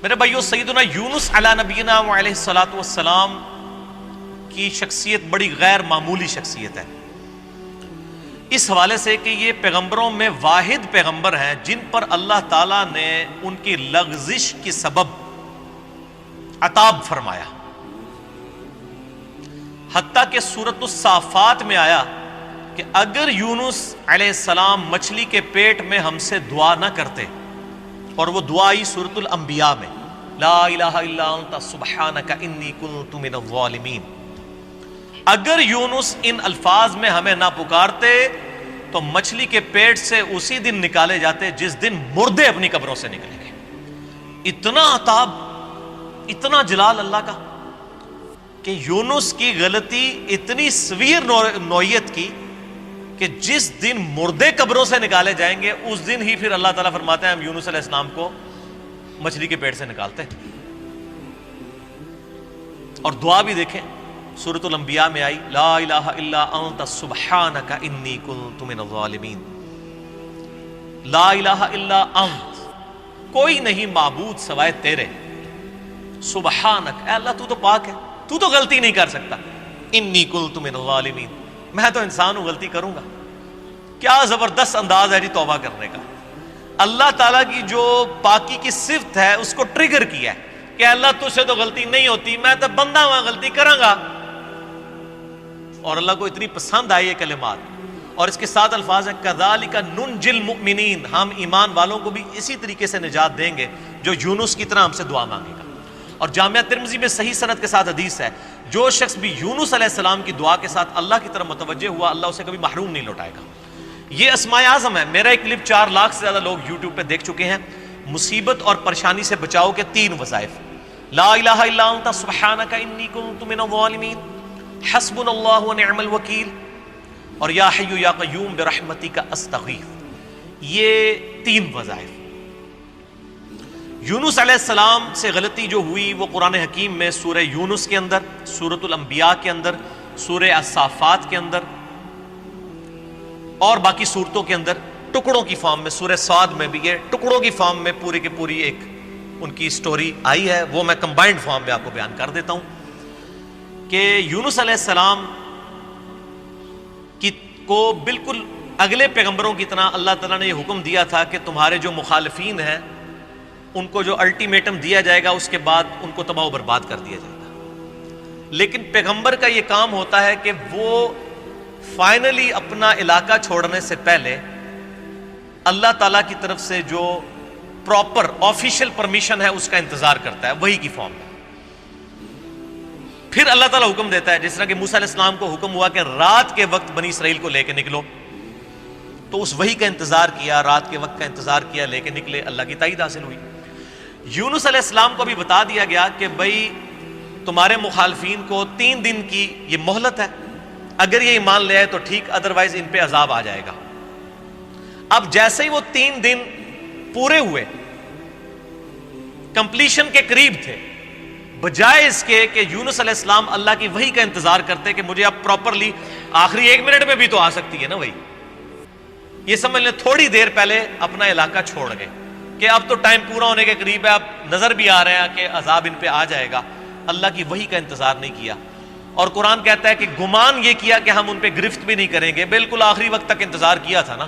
میرے بھائیو، سیدنا یونس علی نبینا علیہ الصلوۃ والسلام کی شخصیت بڑی غیر معمولی شخصیت ہے، اس حوالے سے کہ یہ پیغمبروں میں واحد پیغمبر ہیں جن پر اللہ تعالیٰ نے ان کی لغزش کے سبب عطاب فرمایا۔ حتیٰ کہ سورۃ الصافات میں آیا کہ اگر یونس علیہ السلام مچھلی کے پیٹ میں ہم سے دعا نہ کرتے، اور وہ دعا آئی سورۃ الانبیاء میں، لا الہ الا انت سبحانک انی کنت من الظالمین، اگر یونس ان الفاظ میں ہمیں نہ پکارتے تو مچھلی کے پیٹ سے اسی دن نکالے جاتے جس دن مردے اپنی قبروں سے نکلیں گے۔ اتنا عطاب، اتنا جلال اللہ کا کہ یونس کی غلطی اتنی سویر نوعیت کی کہ جس دن مردے قبروں سے نکالے جائیں گے اس دن ہی پھر اللہ تعالیٰ فرماتے ہیں ہم یونس علیہ السلام کو مچھلی کے پیٹ سے نکالتے ہیں۔ اور دعا بھی دیکھیں، سورۃ الانبیاء میں آئی، لا الہ الا انت سبحانک انی کنت من الظالمین، لا الہ الا انت، کوئی نہیں معبود سوائے تیرے، سبحانک، اے اللہ تو تو پاک ہے، تو تو غلطی نہیں کر سکتا، انی کنت من الظالمین، میں تو انسان ہوں، غلطی کروں گا۔ کیا زبردست انداز ہے جی توبہ کرنے کا۔ اللہ تعالیٰ کی جو پاکی کی صفت ہے اس کو ٹریگر کیا ہے کہ اللہ تجھ سے تو غلطی نہیں ہوتی، میں تو بندہ ہوں، غلطی کراں گا۔ اور اللہ کو اتنی پسند آئی یہ کلمات، اور اس کے ساتھ الفاظ ہیں کذالک ننجی المؤمنین، ہم ایمان والوں کو بھی اسی طریقے سے نجات دیں گے جو یونس کی طرح ہم سے دعا مانگے گا۔ اور جامعہ ترمذی میں صحیح سند کے ساتھ حدیث ہے، جو شخص بھی یونس علیہ السلام کی دعا کے ساتھ اللہ کی طرف متوجہ ہوا، اللہ اسے کبھی محروم نہیں لوٹائے گا۔ یہ اسماء اعظم ہے۔ میرا ایک کلپ 4 لاکھ سے زیادہ لوگ یوٹیوب پہ دیکھ چکے ہیں۔ مصیبت اور پریشانی سے بچاؤ کے 3 وظائف، لا الہ الا انت سبحانک انی کنت من الظالمین، حسبنا اللہ ونعم الوکیل، اور یا حی یا قیوم برحمتک استغیث۔ یہ 3 وظائف۔ یونس علیہ السلام سے غلطی جو ہوئی وہ قرآن حکیم میں سورہ یونس کے اندر، سورۃ الانبیاء کے اندر، سورہ الصافات کے اندر اور باقی صورتوں کے اندر ٹکڑوں کی فارم میں، سورہ صاد میں بھی یہ ٹکڑوں کی فارم میں پوری کی پوری ایک ان کی سٹوری آئی ہے، وہ میں کمبائنڈ فارم میں آپ کو بیان کر دیتا ہوں کہ یونس علیہ السلام کو بالکل اگلے پیغمبروں کی طرح اللہ تعالیٰ نے یہ حکم دیا تھا کہ تمہارے جو مخالفین ہیں ان کو جو الٹیمیٹم دیا جائے گا اس کے بعد ان کو تباہ و برباد کر دیا جائے گا۔ لیکن پیغمبر کا یہ کام ہوتا ہے کہ وہ فائنلی اپنا علاقہ چھوڑنے سے پہلے اللہ تعالیٰ کی طرف سے جو پراپر آفیشیل پرمیشن ہے اس کا انتظار کرتا ہے، وہی کی فارم میں۔ پھر اللہ تعالیٰ حکم دیتا ہے، جس طرح کہ موسیٰ علیہ السلام کو حکم ہوا کہ رات کے وقت بنی اسرائیل کو لے کے نکلو، تو اس وحی کا انتظار کیا، رات کے وقت کا انتظار کیا، لے کے نکلے، اللہ کی تائید حاصل ہوئی۔ یونس علیہ السلام کو بھی بتا دیا گیا کہ بھائی تمہارے مخالفین کو 3 دن کی یہ مہلت ہے، اگر یہ ایمان لے آئے تو ٹھیک، ادروائز ان پہ عذاب آ جائے گا۔ اب جیسے ہی وہ 3 دن پورے ہوئے، کمپلیشن کے قریب تھے، بجائے اس کے کہ یونس علیہ السلام اللہ کی وحی کا انتظار کرتے کہ مجھے اب پراپرلی آخری 1 منٹ میں بھی تو آ سکتی ہے نا وحی، یہ سمجھ لیں تھوڑی دیر پہلے اپنا علاقہ چھوڑ گئے کہ اب تو ٹائم پورا ہونے کے قریب ہے، اب نظر بھی آ رہا ہے کہ عذاب ان پہ آ جائے گا۔ اللہ کی وحی کا انتظار نہیں کیا، اور قرآن کہتا ہے کہ گمان یہ کیا کہ ہم ان پہ گرفت بھی نہیں کریں گے، بالکل آخری وقت تک انتظار کیا تھا نا،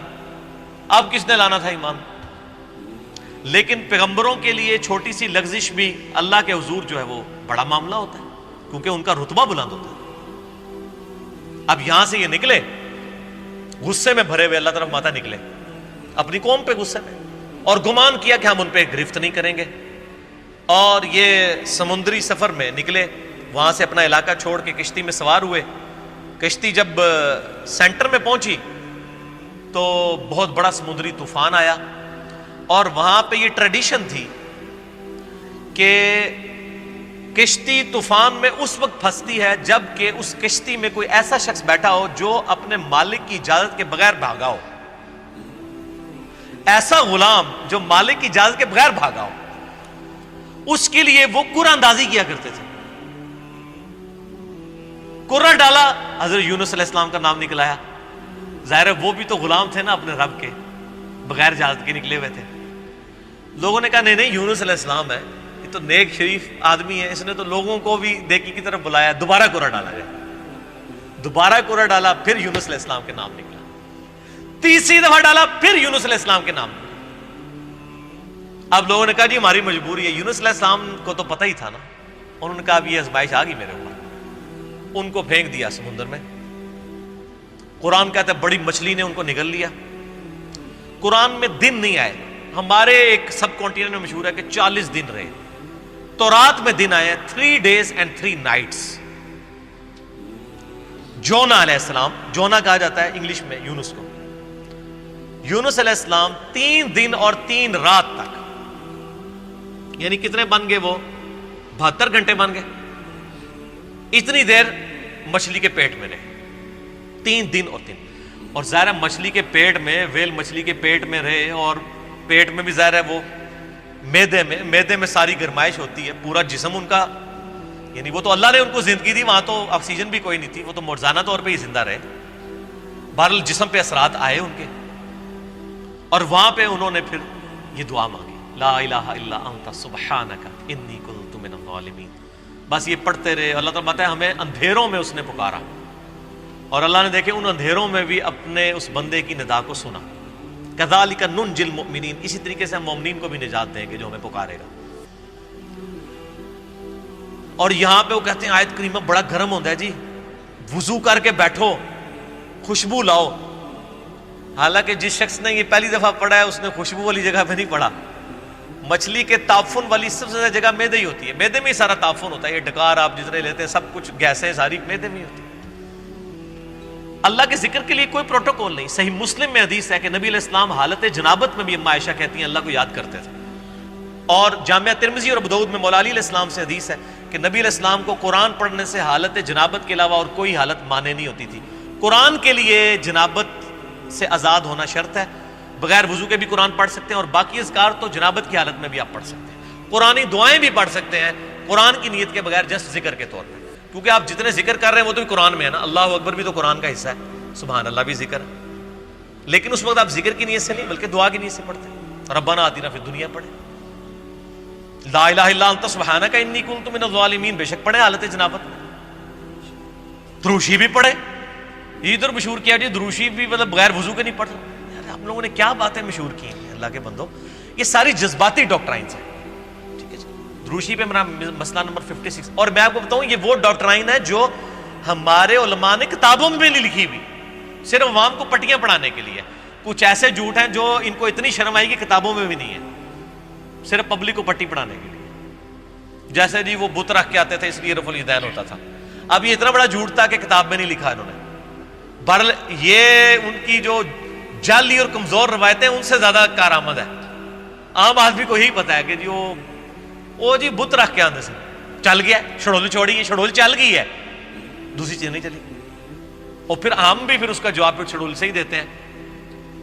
اب کس نے لانا تھا ایمان۔ لیکن پیغمبروں کے لیے چھوٹی سی لغزش بھی اللہ کے حضور جو ہے وہ بڑا معاملہ ہوتا ہے، کیونکہ ان کا رتبہ بلند ہوتا ہے۔ اب یہاں سے یہ نکلے غصے میں بھرے ہوئے، اللہ طرف ماتا نکلے اپنی قوم پہ غصے میں، اور گمان کیا کہ ہم ان پہ گرفت نہیں کریں گے، اور یہ سمندری سفر میں نکلے، وہاں سے اپنا علاقہ چھوڑ کے کشتی میں سوار ہوئے۔ کشتی جب سینٹر میں پہنچی تو بہت بڑا سمندری طوفان آیا، اور وہاں پہ یہ ٹریڈیشن تھی کہ کشتی طوفان میں اس وقت پھنستی ہے جب کہ اس کشتی میں کوئی ایسا شخص بیٹھا ہو جو اپنے مالک کی اجازت کے بغیر بھاگا ہو، ایسا غلام جو مالک کی اجازت کے بغیر بھاگا ہو، اس کے لیے وہ قرآن اندازی کیا کرتے تھے۔ قرآن ڈالا، حضرت یونس علیہ السلام کا نام نکلایا، ظاہر ہے وہ بھی تو غلام تھے نا اپنے رب کے، بغیر اجازت کے نکلے ہوئے تھے۔ لوگوں نے کہا نہیں نہیں یونس علیہ السلام ہے، تو نیک شریف آدمی ہے، اس نے تو لوگوں کو بھی نیکی کی طرف بلایا، دوبارہ کوڑا ڈالا جائے، دوبارہ کوڑا ڈالا، پھر یونس علیہ السلام کے نام نکلا، تیسری دفعہ ڈالا، پھر یونس علیہ السلام کے نام نکلا۔ اب لوگوں نے کہا جی ہماری مجبوری ہے، یونس علیہ السلام کو تو پتہ ہی تھا نا، انہوں نے کہا اب یہ آزمائش آ گئی میرے اوپر، ان کو پھینک دیا سمندر میں۔ قرآن کہتا ہے بڑی مچھلی نے ان کو نگل لیا۔ قرآن میں دن نہیں آئے، ہمارے ایک سب کانٹیننٹ میں مشہور ہے کہ 40 دن رہے، تورات میں دن آئے ہیں 3 days and 3 nights۔ جونا علیہ السلام، جونا کہا جاتا ہے انگلش میں یونس کو، یونس علیہ السلام 3 دن اور 3 رات تک، یعنی کتنے بن گئے وہ 72 گھنٹے بن گئے، اتنی دیر مچھلی کے پیٹ میں رہے، 3 دن اور 3، اور ظاہر ہے مچھلی کے پیٹ میں، ویل مچھلی کے پیٹ میں رہے، اور پیٹ میں بھی ظاہر ہے وہ میدے میں ساری گرمائش ہوتی ہے، پورا جسم ان کا، یعنی وہ تو اللہ نے ان کو زندگی دی، وہاں تو آکسیجن بھی کوئی نہیں تھی، وہ تو معجزانہ طور پہ ہی زندہ رہے، بہرحال جسم پہ اثرات آئے ان کے، اور وہاں پہ انہوں نے پھر یہ دعا مانگی، لا الہ الا انت سبحانک انی کنت من الظالمین۔ بس یہ پڑھتے رہے، اللہ تعالیٰ بتایا ہمیں اندھیروں میں اس نے پکارا، اور اللہ نے دیکھے ان اندھیروں میں بھی اپنے اس بندے کی ندا کو سنا، کذالک ننجی المؤمنین، اسی طریقے سے ہم مومنین کو بھی نجات دیں گے جو ہمیں پکارے گا۔ اور یہاں پہ وہ کہتے ہیں آیت کریمہ بڑا گرم ہوتا ہے جی، وضو کر کے بیٹھو، خوشبو لاؤ، حالانکہ جس شخص نے یہ پہلی دفعہ پڑھا ہے اس نے خوشبو والی جگہ پہ نہیں پڑھا، مچھلی کے تعفن والی سب سے زیادہ جگہ میدے ہی ہوتی ہے، میدے میں ہی سارا تعفن ہوتا ہے، یہ ڈکار آپ جتنے لیتے ہیں سب کچھ گیسیں ساری میدے میں ہی ہوتی ہے۔ اللہ کے ذکر کے لیے کوئی پروٹوکول نہیں۔ صحیح مسلم میں حدیث ہے کہ نبی علیہ السلام حالت جنابت میں بھی اما عائشہ کہتی ہیں اللہ کو یاد کرتے تھے، اور جامعہ ترمذی اور ابو داؤد میں مولا علی علیہ السلام سے حدیث ہے کہ نبی علیہ السلام کو قرآن پڑھنے سے حالت جنابت کے علاوہ اور کوئی حالت مانے نہیں ہوتی تھی۔ قرآن کے لیے جنابت سے آزاد ہونا شرط ہے، بغیر وضو کے بھی قرآن پڑھ سکتے ہیں، اور باقی اذکار تو جنابت کی حالت میں بھی آپ پڑھ سکتے ہیں، قرآنی دعائیں بھی پڑھ سکتے ہیں قرآن کی نیت کے بغیر، جسٹ ذکر کے طور پہ، کیونکہ آپ جتنے ذکر کر رہے ہیں وہ تو بھی قرآن میں ہے نا، اللہ اکبر بھی تو قرآن کا حصہ ہے، سبحان اللہ بھی ذکر ہے، لیکن اس وقت آپ ذکر کی نیت سے نہیں بلکہ دعا کی نیت سے پڑھتے ہیں، ربنا آتنا فی الدنیا پڑھے، لا الہ الا انت سبحانک انی کنت من الظالمین بے شک پڑھے حالت جنابت میں، دروشی بھی پڑھے، یہ ادھر مشہور کیا جی دروشی بھی مطلب بغیر وضو کے نہیں پڑھ سکتے۔ ہم لوگوں نے کیا باتیں مشہور کی ہیں اللہ کے بندوں، یہ ساری جذباتی ڈاکٹرائنز ہیں، ٹھیک ہے جی۔ دروشی پہ میرا مسئلہ نمبر 56، اور میں آپ کو بتاؤں یہ وہ ڈاکٹرائن ہے جو ہمارے علماء نے کتابوں میں بھی نہیں لکھی ہوئی، صرف عوام کو پٹیاں پڑھانے کے لیے، کچھ ایسے جھوٹ ہیں جو ان کو اتنی شرم آئی کہ کتابوں میں بھی نہیں ہے، صرف پبلک کو پٹی پڑھانے کے لیے، جیسے جی وہ بت رکھ کے آتے تھے اس لیے رفع الیدین ہوتا تھا، اب یہ اتنا بڑا جھوٹ تھا کہ کتاب میں نہیں لکھا انہوں نے۔ بہرحال یہ ان کی جو جعلی اور کمزور روایتیں ان سے زیادہ کارآمد ہے، عام آدمی کو یہی پتا ہے کہ جی وہ جی بت رکھ کے آتے سے چل گیا، شڑول چھوڑی، شڑول چل گئی ہے، دوسری چیز نہیں چلی، اور پھر ہم بھی پھر اس کا جواب پھر شڑول سے ہی دیتے ہیں،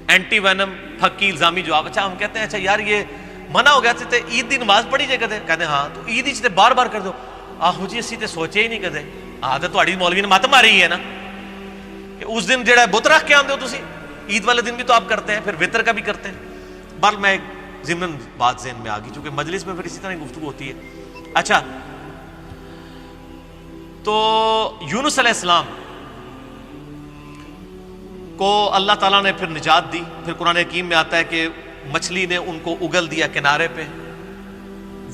اینٹی وینم پھکی الزامی جواب۔ اچھا ہم کہتے ہیں اچھا یار یہ منع ہو گیا تھے عید دی نماز پڑھی جائے کہتے ہیں ہاں تو عید ہی بار بار کر دو، آہو جی اسی تے سوچے ہی نہیں کدے، تو تہاڈی مولوی نے مت ماری ہے نا کہ اس دن جڑا بت رکھ کے آندے ہو تسی، عید والے دن بھی تو آپ کرتے ہیں، پھر وطر کا بھی کرتے ہیں۔ بہرحال میں ایک ضمن بات ذہن میں آ گئی چونکہ مجلس میں پھر اسی طرح گفتگو ہوتی ہے۔ اچھا تو یونس علیہ السلام کو اللہ تعالیٰ نے پھر نجات دی، پھر قرآن حکیم میں آتا ہے کہ مچھلی نے ان کو اگل دیا کنارے پہ،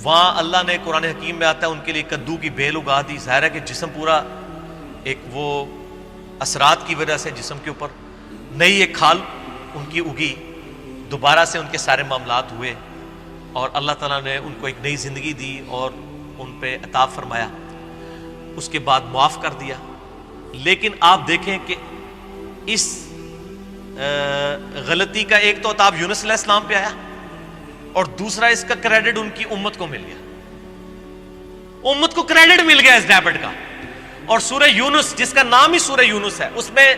وہاں اللہ نے قرآن حکیم میں آتا ہے ان کے لیے کدو کی بیل اگا دی، ظاہر ہے کہ جسم پورا ایک وہ اثرات کی وجہ سے جسم کے اوپر نئی ایک کھال ان کی اگی، دوبارہ سے ان کے سارے معاملات ہوئے، اور اللہ تعالیٰ نے ان کو ایک نئی زندگی دی اور ان پہ عطا فرمایا، اس کے بعد معاف کر دیا۔ لیکن آپ دیکھیں کہ اس غلطی کا ایک تو عتاب یونس علیہ السلام پہ آیا، اور دوسرا اس کا کریڈٹ ان کی امت کو مل گیا، امت کو کریڈٹ مل گیا اس ڈیبٹ کا۔ اور سورہ یونس جس کا نام ہی سورہ یونس ہے، اس میں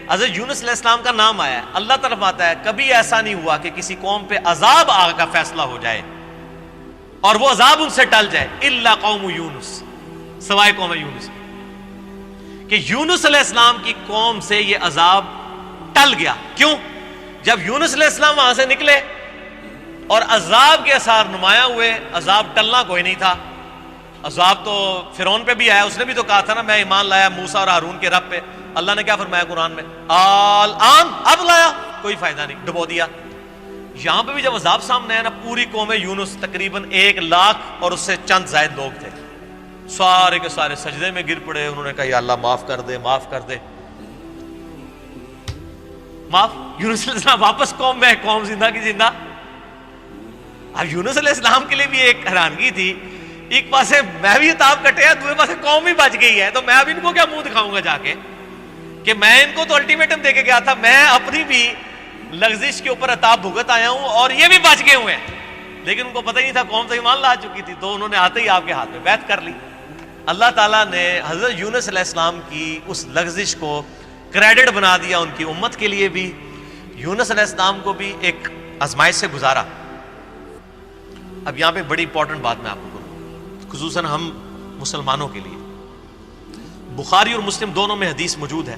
حضرت یونس علیہ السلام کا نام آیا ہے، اللہ طرف آتا ہے کبھی ایسا نہیں ہوا کہ کسی قوم پہ عذاب آ کا فیصلہ ہو جائے اور وہ عذاب ان سے ٹل جائے، الا قوم یونس، سوائے قوم یونس، کہ یونس علیہ السلام کی قوم سے یہ عذاب ٹل گیا۔ کیوں؟ جب یونس علیہ السلام وہاں سے نکلے اور عذاب کے اثار نمایاں ہوئے. عذاب ٹلنا کوئی نہیں تھا. عذاب تو فرعون پہ بھی آیا, اس نے بھی تو کہا تھا نا میں ایمان لایا موسیٰ اور ہارون کے رب پہ. اللہ نے کیا فرمایا قرآن میں, الآن, اب لایا, کوئی فائدہ نہیں, ڈبو دیا. یہاں پہ بھی جب عذاب سامنے آیا نا, پوری قوم یونس تقریباً 1,00,000 اور اس سے چند زائد لوگ تھے, سارے کے سارے سجدے میں گر پڑے. انہوں نے کہا یا اللہ معاف کر دے, معاف کر دے, معاف. یونس علیہ السلام واپس قوم میں, قوم زندہ کی زندہ. اب یونس علیہ السلام کے لیے بھی ایک حیرانگی تھی, ایک پاسے میں بھی عذاب کٹے, دوسرے پاسے قوم بھی بچ گئی ہے, تو میں اب ان کو کیا منہ دکھاؤں گا جا کے کہ میں ان کو تو الٹیمیٹم دے کے گیا تھا, میں اپنی بھی لغزش کے اوپر عذاب بھگت آیا ہوں اور یہ بھی بچ گئے ہوئے ہیں. لیکن ان کو پتہ ہی نہیں تھا, قوم تو ایمان لا چکی تھی, تو انہوں نے آتے ہی آپ کے ہاتھ میں بیعت کر لی. اللہ تعالیٰ نے حضرت یونس علیہ السلام کی اس لغزش کو کریڈٹ بنا دیا ان کی امت کے لیے بھی. یونس علیہ السلام کو بھی ایک آزمائش سے گزارا. اب یہاں پہ بڑی امپورٹنٹ بات میں آپ کو کروں, خصوصاً ہم مسلمانوں کے لیے. بخاری اور مسلم دونوں میں حدیث موجود ہے,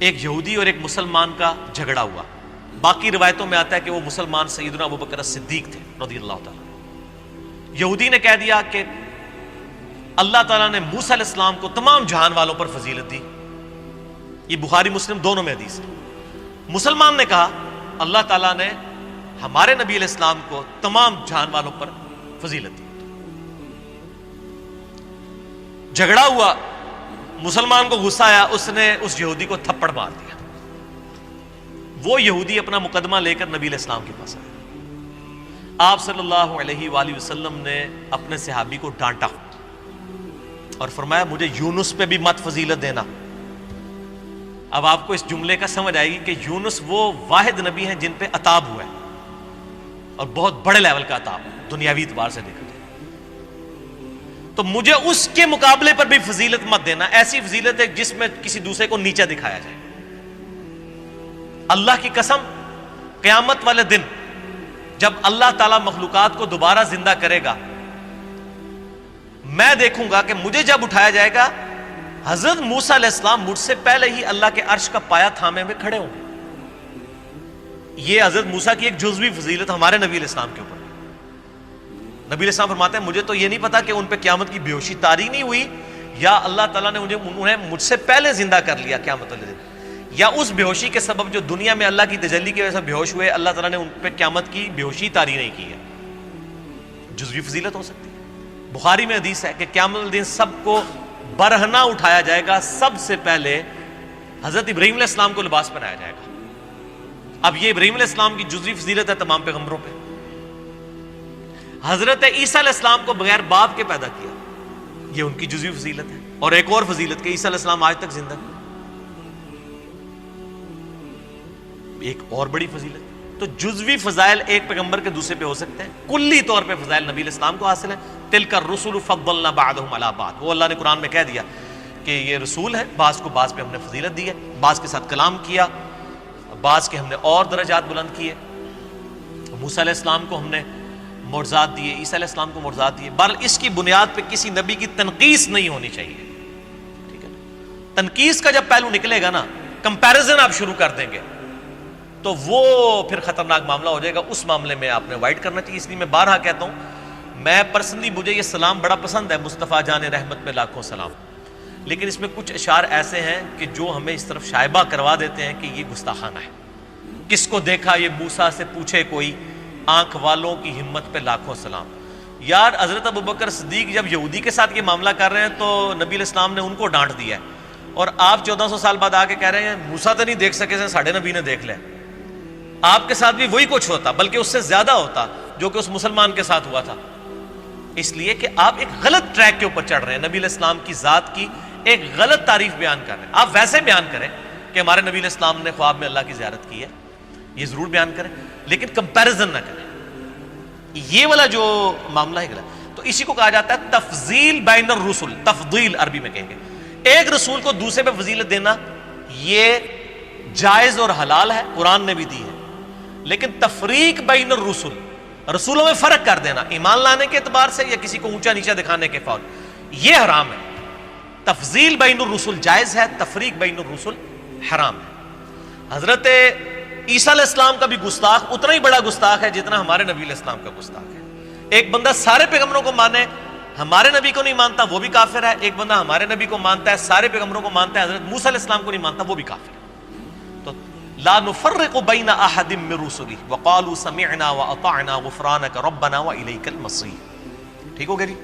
ایک یہودی اور ایک مسلمان کا جھگڑا ہوا. باقی روایتوں میں آتا ہے کہ وہ مسلمان سیدنا ابوبکر صدیق تھے رضی اللہ تعالیٰ. یہودی نے کہہ دیا کہ اللہ تعالیٰ نے موسیٰ علیہ السلام کو تمام جہان والوں پر فضیلت دی. یہ بخاری مسلم دونوں میں حدیث ہے. مسلمان نے کہا اللہ تعالیٰ نے ہمارے نبی علیہ السلام کو تمام جہان والوں پر فضیلت دی. جھگڑا ہوا, مسلمان کو غصہ آیا, اس نے اس یہودی کو تھپڑ مار دیا. وہ یہودی اپنا مقدمہ لے کر نبی علیہ السلام کے پاس آیا. آپ صلی اللہ علیہ وآلہ وسلم نے اپنے صحابی کو ڈانٹا اور فرمایا مجھے یونس پہ بھی مت فضیلت دینا. اب آپ کو اس جملے کا سمجھ آئے گی کہ یونس وہ واحد نبی ہیں جن پہ عطاب ہوا ہے, اور بہت بڑے لیول کا عطاب دنیاوی اعتبار سے دیکھا جائے. تو مجھے اس کے مقابلے پر بھی فضیلت مت دینا, ایسی فضیلت ہے جس میں کسی دوسرے کو نیچا دکھایا جائے. اللہ کی قسم, قیامت والے دن جب اللہ تعالیٰ مخلوقات کو دوبارہ زندہ کرے گا, میں دیکھوں گا کہ مجھے جب اٹھایا جائے گا, حضرت موسیٰ علیہ السلام مجھ سے پہلے ہی اللہ کے عرش کا پایا تھامے ہوئے کھڑے ہوں گے. یہ حضرت موسیٰ کی ایک جزوی فضیلت ہمارے نبی علیہ السلام کے اوپر. نبی علیہ السلام فرماتے ہیں مجھے تو یہ نہیں پتا کہ ان پہ قیامت کی بے ہوشی طاری نہیں ہوئی, یا اللہ تعالیٰ نے انہیں مجھ سے پہلے زندہ کر لیا قیامت والے دن, یا اس بے ہوشی کے سبب جو دنیا میں اللہ کی تجلی کی وجہ سے بے ہوش ہوئے, اللہ تعالیٰ نے ان پہ قیامت کی بے ہوشی طاری نہیں کی ہے. جزوی فضیلت ہو سکتی ہے. بخاری میں حدیث ہے کہ قیامت والے دن سب کو برہنہ اٹھایا جائے گا, سب سے پہلے حضرت ابراہیم علیہ السلام کو لباس پہنایا جائے گا. اب یہ ابراہیم علیہ السلام کی جزوی فضیلت ہے تمام پیغمبروں پہ. حضرت عیسیٰ علیہ السلام کو بغیر باپ کے پیدا کیا, یہ ان کی جزوی فضیلت ہے. اور ایک اور فضیلت کہ عیسیٰ علیہ السلام آج تک زندہ, ایک اور بڑی فضیلت. تو جزوی فضائل ایک پیغمبر کے دوسرے پہ ہو سکتے ہیں, کلی طور پہ فضائل نبی علیہ السلام کو حاصل ہیں. تلک الرسل فضلنا بعضهم علی بعض, وہ اللہ نے قرآن میں کہہ دیا کہ یہ رسول ہے, بعض کو بعض پہ ہم نے فضیلت دی ہے, بعض کے ساتھ کلام کیا, بعض کے ہم نے اور درجات بلند کیے. موسیٰ علیہ السلام کو ہم نے معجزات دیے, عیسیٰ علیہ السلام کو معجزات دیے. بہرحال اس کی بنیاد پہ کسی نبی کی تنقیص نہیں ہونی چاہیے, ٹھیک ہے نا. تنقیص کا جب پہلو نکلے گا نا, کمپیریزن آپ شروع کر دیں گے, تو وہ پھر خطرناک معاملہ ہو جائے گا. اس معاملے میں آپ نے اوائڈ کرنا چاہیے. اس لیے میں بارہا کہتا ہوں, میں پرسنلی مجھے یہ سلام بڑا پسند ہے, مصطفیٰ جان رحمت پہ لاکھوں سلام, لیکن اس میں کچھ اشعار ایسے ہیں کہ جو ہمیں اس طرف شائبہ کروا دیتے ہیں کہ یہ گستاخانہ ہے. کس کو دیکھا یہ موسیٰ سے پوچھے کوئی, آنکھ والوں کی ہمت پہ لاکھوں سلام. یار حضرت ابوبکر صدیق جب یہودی کے ساتھ یہ معاملہ کر رہے ہیں تو نبی علیہ السلام نے ان کو ڈانٹ دیا ہے, اور آپ 1400 سال بعد آ کے کہہ رہے ہیں موسیٰ تو نہیں دیکھ سکے سے ساڑھے نبی نے دیکھ لیا. آپ کے ساتھ بھی وہی کچھ ہوتا, بلکہ اس سے زیادہ ہوتا جو کہ اس مسلمان کے ساتھ ہوا تھا. اس لیے کہ آپ ایک غلط ٹریک کے اوپر چڑھ رہے ہیں, نبی علیہ السلام کی ذات کی ایک غلط تعریف بیان کر رہے ہیں. آپ ویسے بیان کریں کہ ہمارے نبی علیہ السلام نے خواب میں اللہ کی زیارت کی ہے, یہ ضرور بیان کریں, لیکن کمپیریزن نہ کریں. یہ والا جو معاملہ ہے غلط. تو اسی کو کہا جاتا ہے تفضیل بین الرسل, تفضیل عربی میں کہیں گے. ایک رسول کو دوسرے پہ فضیلت دینا یہ جائز اور حلال ہے, قرآن نے بھی دی ہے. لیکن تفریق بین الرسل, رسولوں میں فرق کر دینا ایمان لانے کے اعتبار سے یا کسی کو اونچا نیچا دکھانے کے فور, یہ حرام ہے. تفضیل بین الرسل جائز ہے, تفریق بین الرسل حرام ہے. حضرت عیسیٰ علیہ السلام کا بھی گستاخ اتنا ہی بڑا گستاخ ہے جتنا ہمارے نبی علیہ السلام کا گستاخ ہے. ایک بندہ سارے پیغمبروں کو مانے ہمارے نبی کو نہیں مانتا وہ بھی کافر ہے. ایک بندہ ہمارے نبی کو مانتا ہے سارے پیغمبروں کو مانتا ہے حضرت موسیٰ علیہ السلام کو نہیں مانتا وہ بھی کافر ہے. تو لا نفرق بین احد من رسلہ وقالوا سمعنا واطعنا غفرانک ربنا والیک المصیر. ٹھیک ہو گیا جی.